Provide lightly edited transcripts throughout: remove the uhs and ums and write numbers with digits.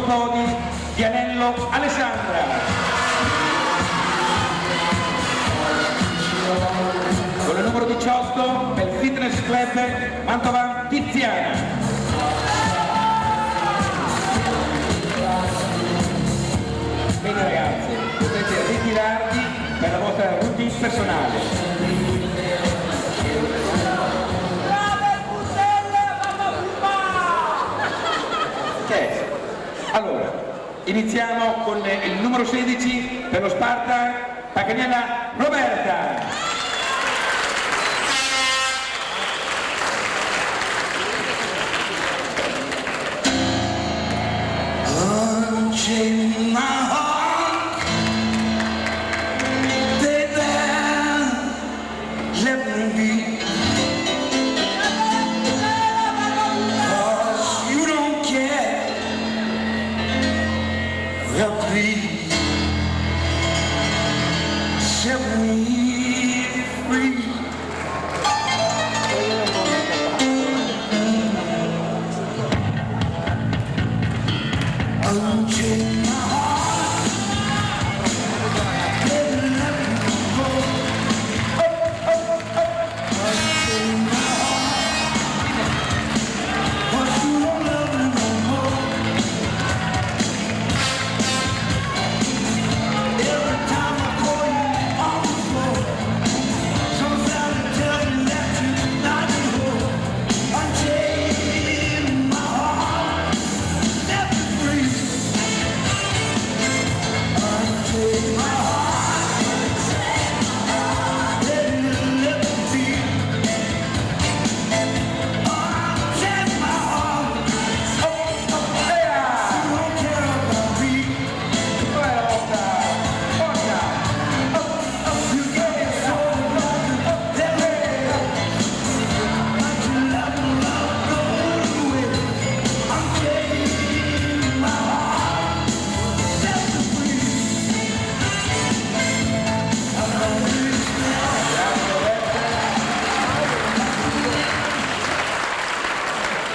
Gospodi di Anello Alessandra. Con il numero 18 per il Fitness Club Mantova Tiziana. Bene ragazzi, potete ritirarvi per la vostra routine personale. Allora, iniziamo con il numero 16 per lo Sparta, Paganiella Roberta.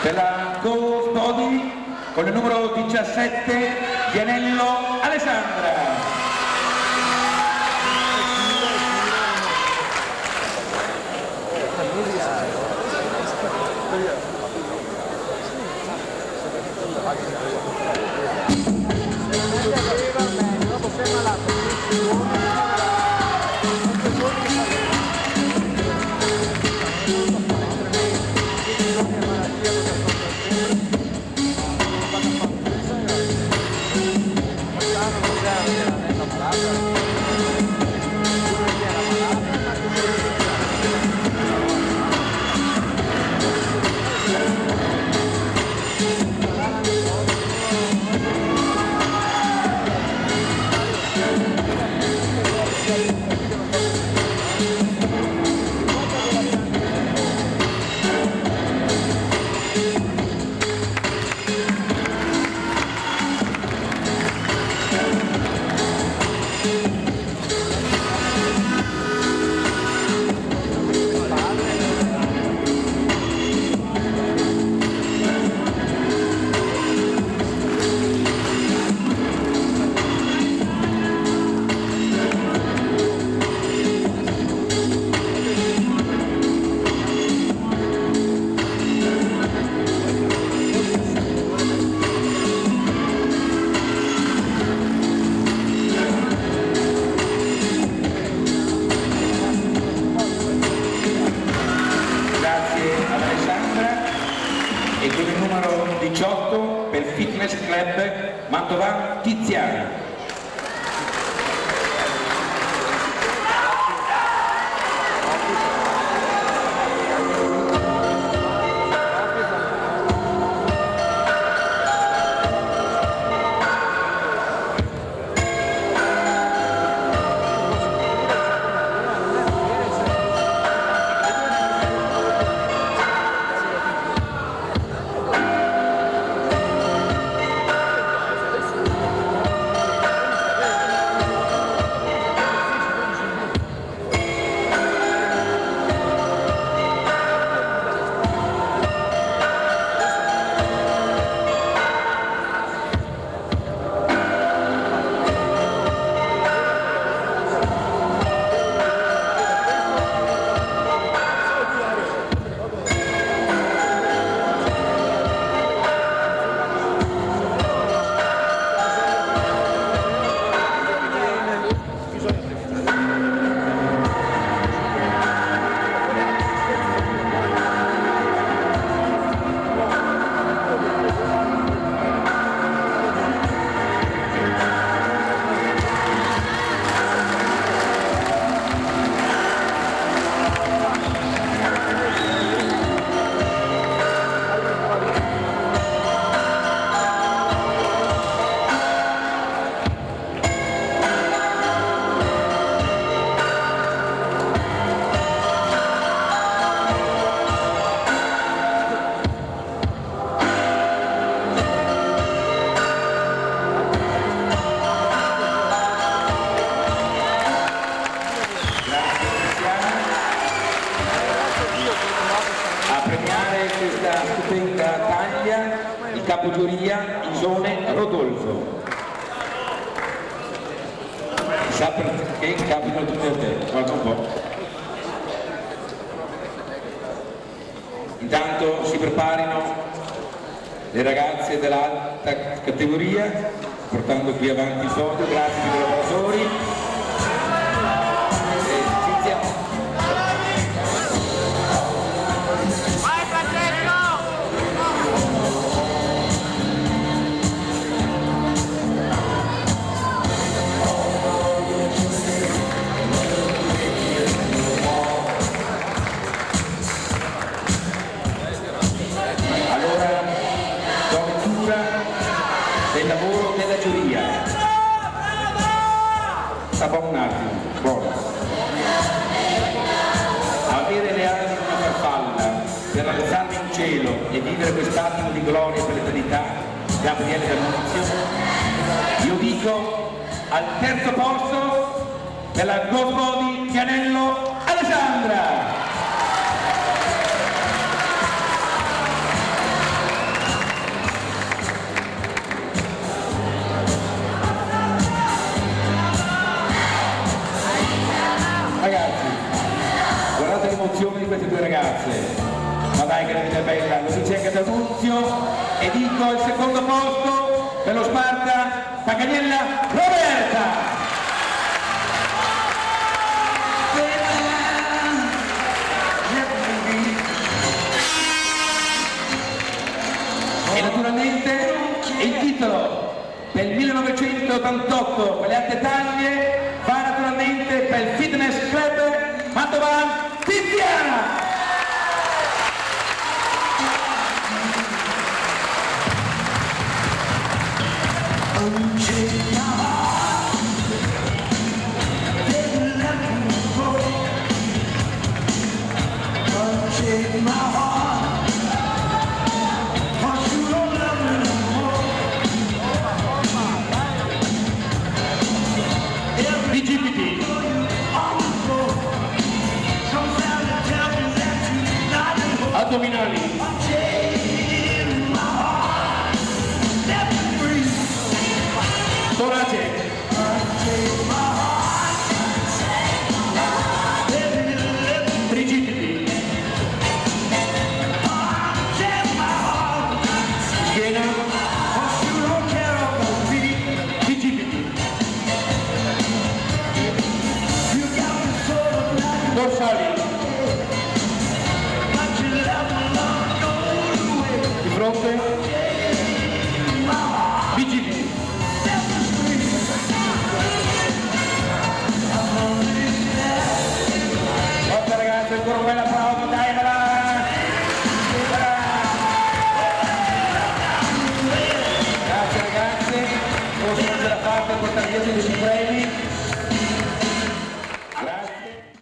Per la Gospodi con il numero 17 di Anello Alessandra. E con il numero 18 per Fitness Club Mantova Tiziana. della stupenda taglia il capogiuria Isone Rodolfo. Sa perché capitano tutte a te, guarda un po'. Intanto si preparino le ragazze dell'alta categoria, portando qui avanti il podio, grazie ai collaboratori. Del lavoro della giuria. Stava un attimo, buono. Avere le ali di una farfalla per alzarmi in cielo e vivere quest'attimo di gloria per l'eternità, Gabriele D'Annunzio, io dico al terzo posto per la Ghost Body Pianello Alessandra. Ragazzi, guardate l'emozione di queste due ragazze, ma dai che la vita è bella, lo dice anche D'Annunzio, e dico il secondo posto per lo Sparta Paganiella Roberta. E naturalmente il titolo per il 1988 per le alte taglie va naturalmente per il Fitness Club Mantovan Tiziana. Addominali, torace, tricipiti, schiena, bicipiti, dorsali, fronte, bicipiti. Forza ragazzi, ancora un bel applauso, dai, grazie ragazze, forse non ce la fate a portare dietro i